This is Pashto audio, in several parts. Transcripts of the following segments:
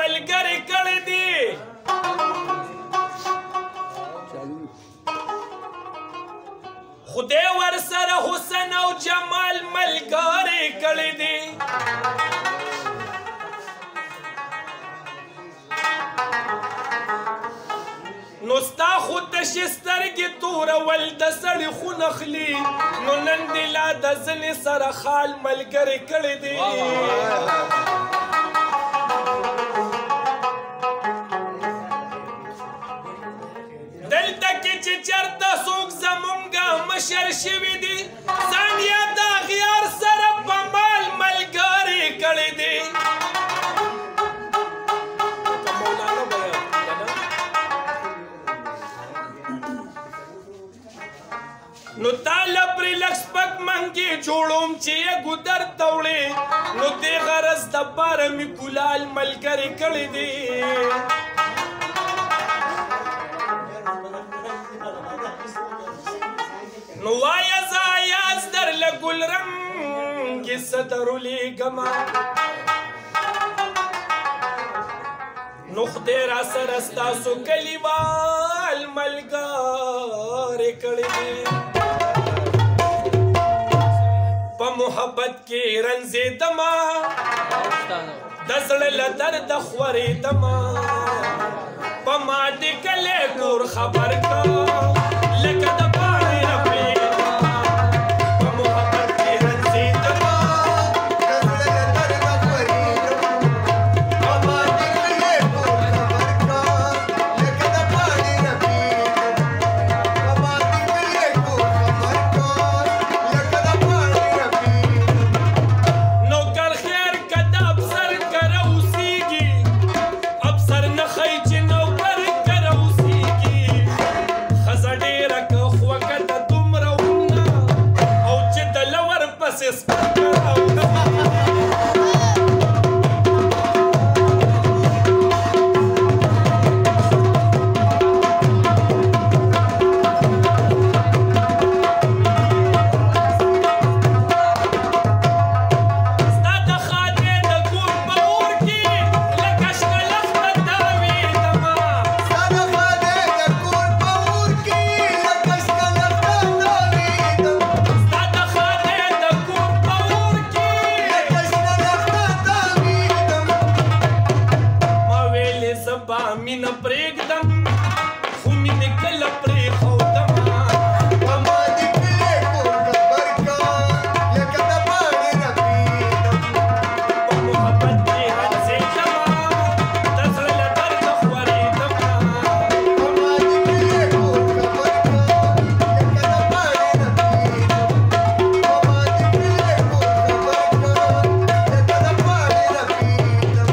ملګری کړی دی خدای ورسره حسن او جمال ملګری کړی دی نو ستا خو تشې سترګې تورول د سړي خون اخلي نو نن دې لا د ځنې سره خال ملګری کړی دی دلته کې چې چېرته څوک زمونږه مشر شوي دي ځان یې د اغیار سره په مال ملګری کړی دی نو تاله پرې لږ سپک منګې جوړوم چې یې ګودر ته وړې نو دې غرض دپاره مې ګلال ملګری کړی دی نو وایه زه ایاز درله ګلرنګې څه درولیږمه نو خدای را سره ستاسو کلیوال ملګری کړی دی په محبت کې رنځېدمه د زړه له درده خورېدمه په ما دې کلی کور خبر کا لکه د پاڼې رپېدمه په محبت کې رنځېدمه د زړه له درده خورېدمه په ما دې کلی کور خبر کا لکه د پاڼې رپېدمه په ما دې کلی کور خبر کا لکه د پاڼې رپېدمه نو کر خیر که د افسر کره اوسېږي افسر نه ښایي چې نوکر کره اوسېږي ښځه ډېره که خوږه ده دومره ونه او چې د لور پسې سپکه راوځي مینه پرېږدم خو مینې کله پرېښودمه په ما دې کلی کور خبر کا لکه د پاڼې رپېدم په محبت کې رنځېدمه د زړه له درده خورېدمه په ما دې کلی کور خبر کا لکه د پاڼې رپېدم په ما دې کلی کور خبر کا لکه د پاڼې رپېدم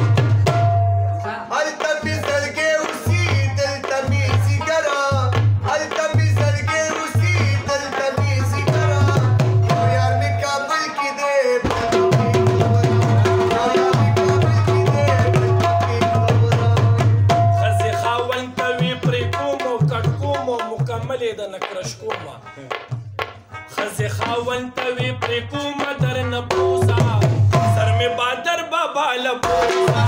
هلته مې زړګی اوسي دلته مې ځیګره هلته مې زړګی اوسي دلته مې ځیګره یو یار مې کابل کې دی بل پکې خبره یو یار مې کابل کې دی بل پکې خبره ښځې خاوند ته وي پرې کوم او کټ کوم او مکمل یې د نکرش کومه ښځې خاوند ته وي پرې کومه درنه پوزه سر مې بادر بابا له پوزه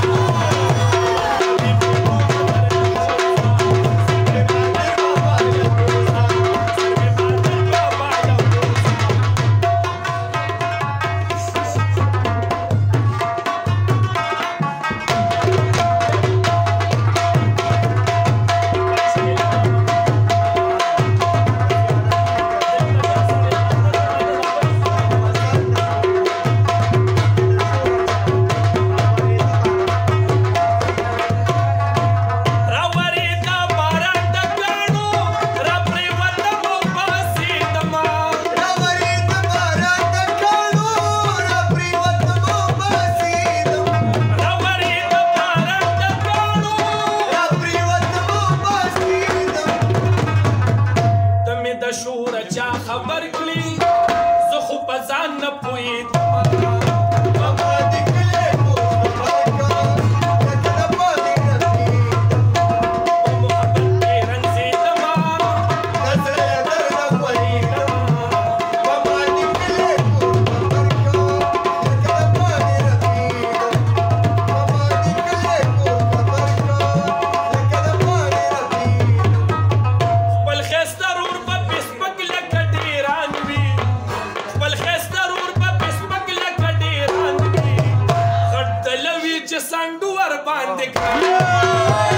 چې سنډو ور باندې کړه